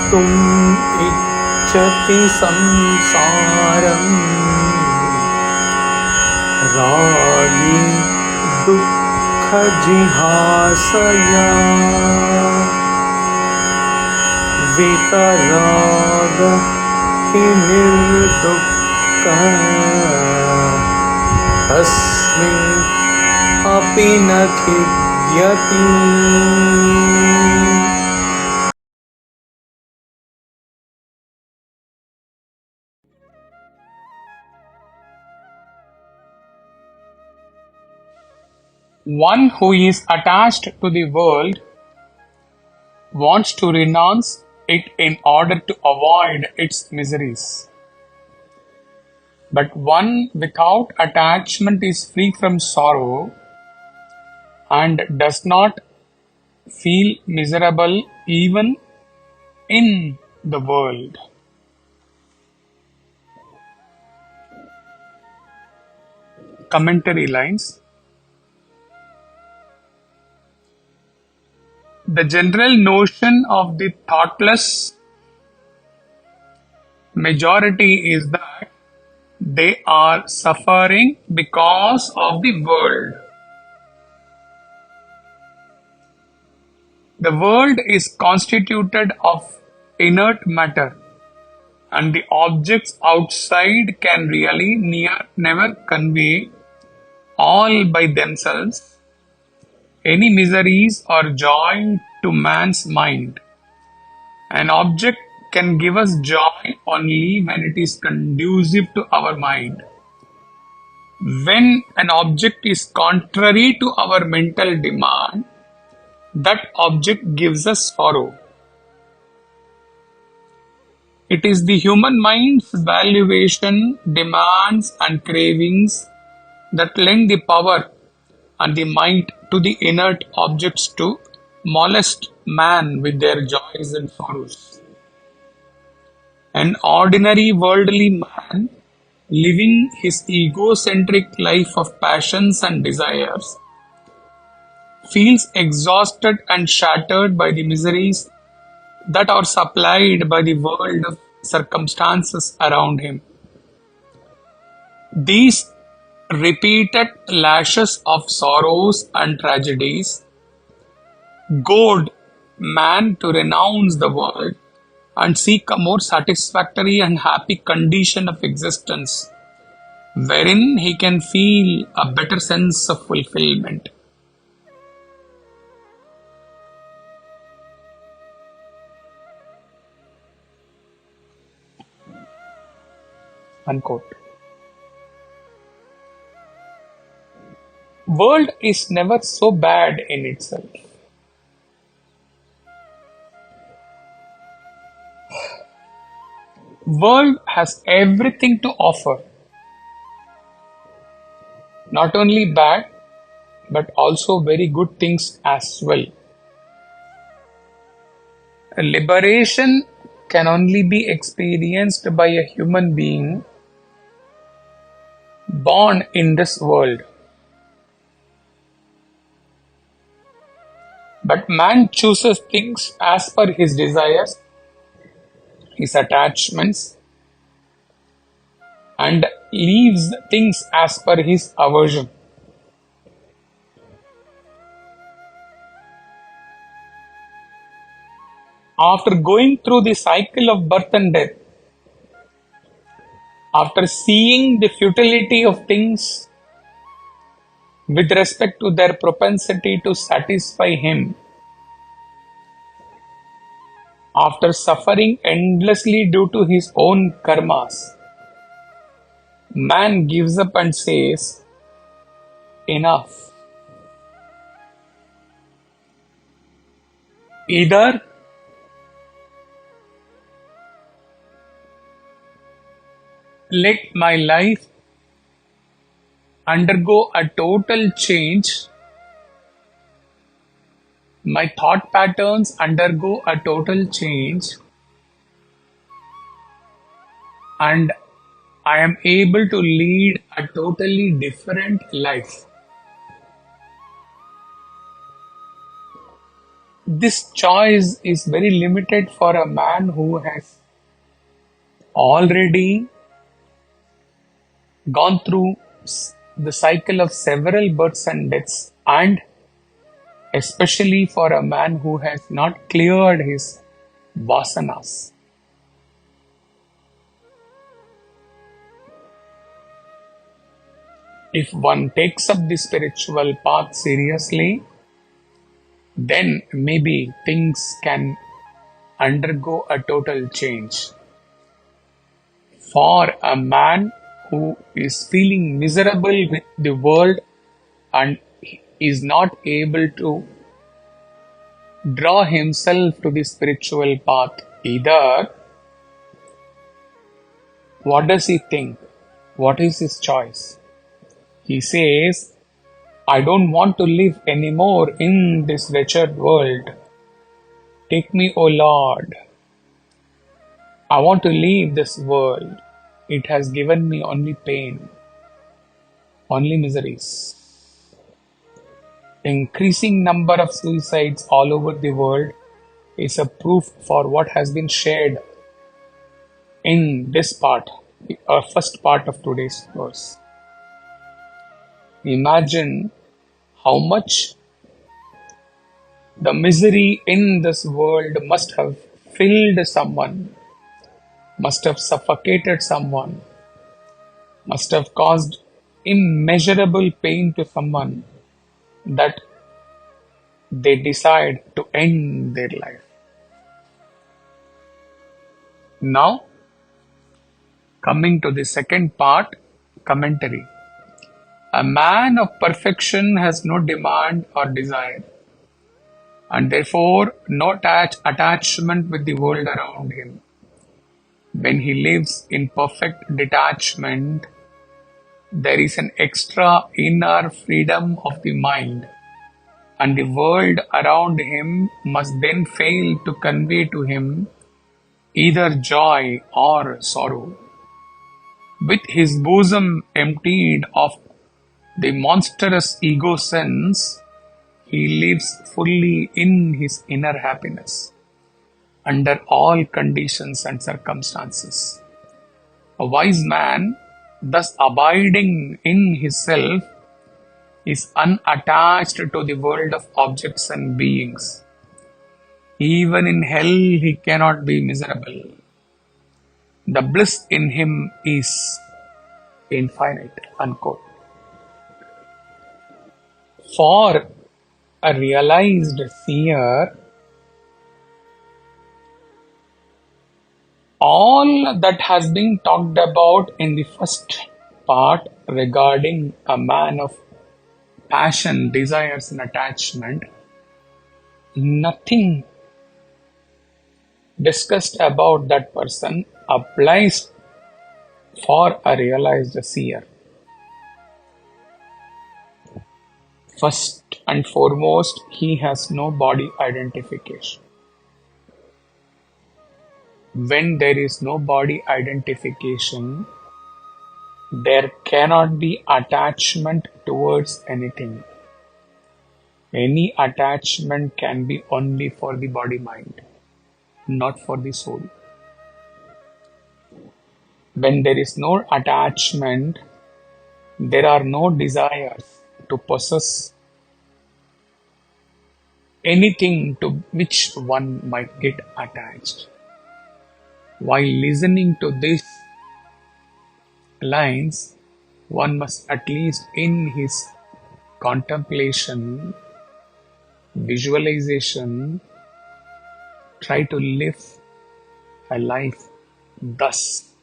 hātumicchati saṃsāraṃ rāgī duḥkhajihāsayā vītarāgo nirduḥkhastasminnapi khidyati. One who is attached to the world wants to renounce it in order to avoid its miseries. But one without attachment is free from sorrow and does not feel miserable even in the world. Commentary lines. The general notion of the thoughtless majority is that they are suffering because of the world. The world is constituted of inert matter, and the objects outside can really never convey all by themselves any miseries or joy to man's mind. An object can give us joy only when it is conducive to our mind. When an object is contrary to our mental demand, that object gives us sorrow. It is the human mind's valuation, demands, and cravings that lend the power and the might to the inert objects to molest man with their joys and sorrows. An ordinary worldly man, living his egocentric life of passions and desires, feels exhausted and shattered by the miseries that are supplied by the world of circumstances around him. These repeated lashes of sorrows and tragedies goad man to renounce the world and seek a more satisfactory and happy condition of existence, wherein he can feel a better sense of fulfillment. Unquote. World is never so bad in itself. World has everything to offer. Not only bad, but also very good things as well. Liberation can only be experienced by a human being born in this world. But man chooses things as per his desires, his attachments, and leaves things as per his aversion. After going through the cycle of birth and death, after seeing the futility of things with respect to their propensity to satisfy him, after suffering endlessly due to his own karmas, man gives up and says, enough. Either let my life undergo a total change, my thought patterns undergo a total change, and I am able to lead a totally different life. this choice is very limited for a man who has already gone through the cycle of several births and deaths, and especially for a man who has not cleared his vasanas. If one takes up the spiritual path seriously, then maybe things can undergo a total change. For a man who is feeling miserable with the world and is not able to draw himself to the spiritual path either, what does he think? What is his choice? He says, I don't want to live anymore in this wretched world. Take me, O Lord. I want to leave this world. It has given me only pain, only miseries. Increasing number of suicides all over the world is a proof for what has been shared in this part, first part of today's verse. Imagine how much the misery in this world must have filled someone, must have suffocated someone, must have caused immeasurable pain to someone, that they decide to end their life. Now, coming to the second part, commentary. A man of perfection has no demand or desire, and therefore no attachment with the world around him. When he lives in perfect detachment, there is an extra inner freedom of the mind, and the world around him must then fail to convey to him either joy or sorrow. With his bosom emptied of the monstrous ego sense, he lives fully in his inner happiness under all conditions and circumstances. A wise man, thus abiding in his self, is unattached to the world of objects and beings. Even in hell he cannot be miserable. The bliss in him is infinite. Unquote. For a realized seer, all that has been talked about in the first part regarding a man of passion, desires and attachment, nothing discussed about that person applies for a realized seer. First and foremost, he has no body identification. When there is no body identification, there cannot be attachment towards anything. Any attachment can be only for the body-mind, not for the soul. When there is no attachment, there are no desires to possess anything to which one might get attached. While listening to these lines, one must at least in his contemplation, visualization, try to live a life thus.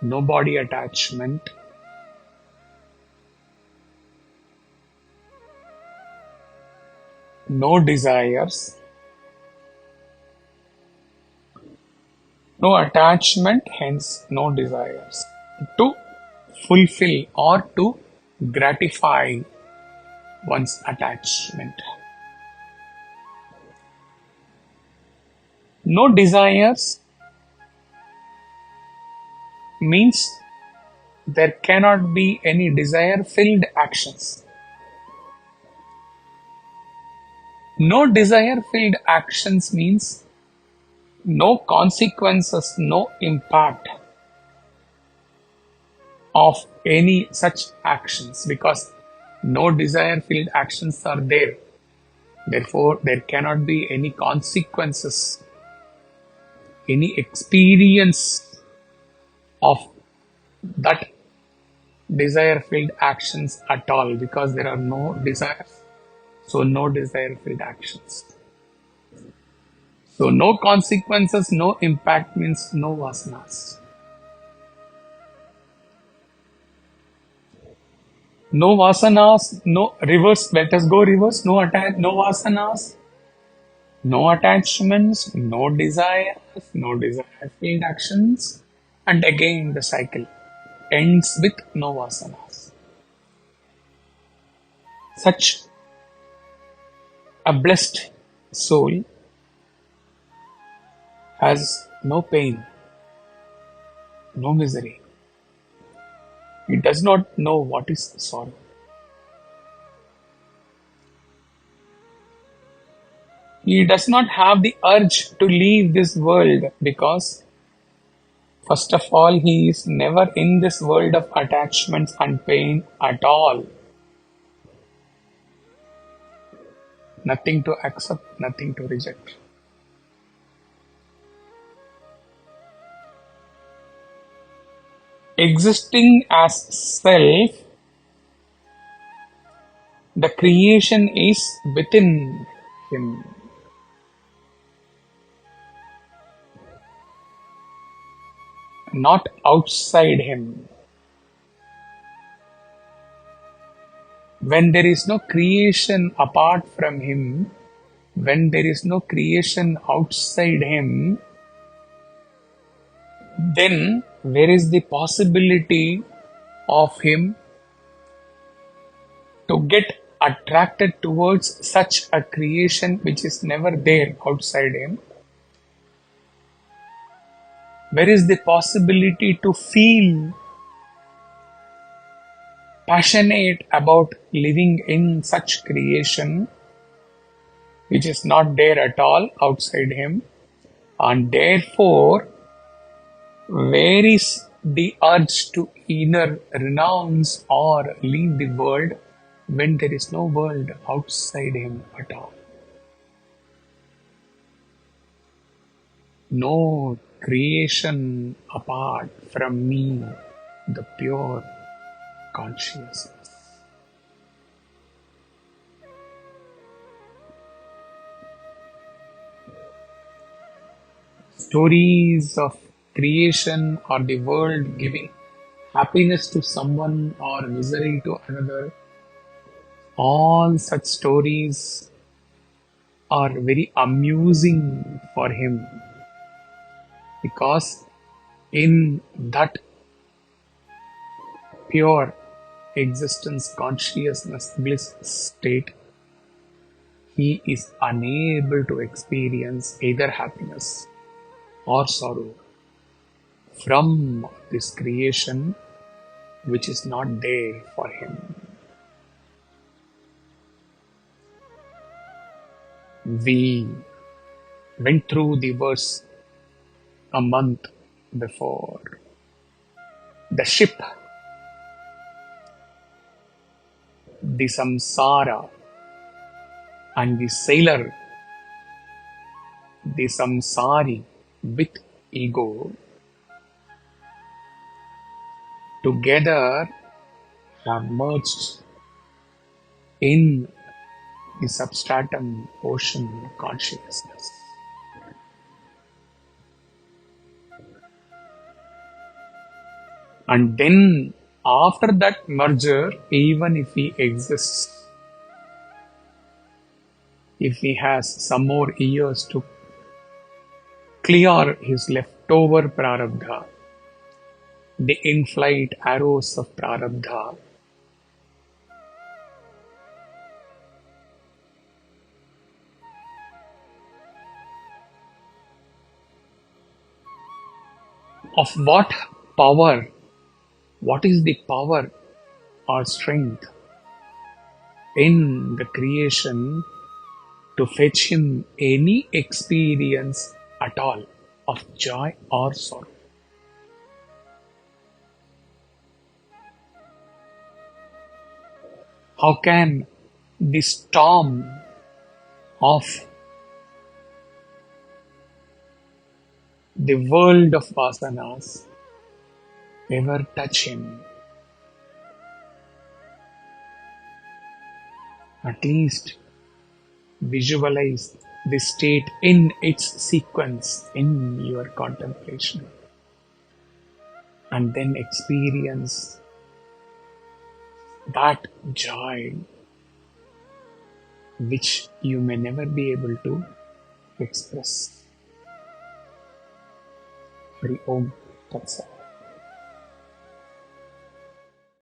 No body attachment, no desires, no attachment, hence no desires to fulfill or to gratify one's attachment. No desires means there cannot be any desire-filled actions. No desire filled actions means no consequences, no impact of any such actions, because no desire filled actions are there. Therefore, there cannot be any consequences, any experience of that desire filled actions at all, because there are no desires. So, no desire filled actions. So, no consequences, no impact means no vasanas. No vasanas, no reverse. Let us go reverse. No vasanas, no attachments, no desires, no desire-filled actions, and again the cycle ends with no vasanas. Such a blessed soul has no pain, no misery. He does not know what is sorrow. He does not have the urge to leave this world, because first of all, he is never in this world of attachments and pain at all. Nothing to accept, nothing to reject. Existing as self, the creation is within him. Not outside him. When there is no creation apart from him, when there is no creation outside him, then where is the possibility of him to get attracted towards such a creation which is never there outside him? Where is the possibility to feel passionate about living in such creation which is not there at all outside him? And therefore, where is the urge to either renounce or leave the world when there is no world outside him at all? No creation apart from me, the pure consciousness. Stories of creation or the world giving happiness to someone or misery to another, all such stories are very amusing for him, because in that pure existence, consciousness, bliss state, he is unable to experience either happiness or sorrow from this creation which is not there for him. We went through the verse a month before. The ship, the samsara, and the sailor, the samsari with ego, together have merged in the substratum ocean consciousness. And then after that merger, even if he exists, if he has some more years to clear his leftover prarabdha, the in-flight arrows of prarabdha, of what power, what is the power or strength in the creation to fetch him any experience at all of joy or sorrow. How can the storm of the world of vasanas ever touch him? At least visualize the state in its sequence in your contemplation, and then experience that joy which you may never be able to express. Hari Om Tat Sat.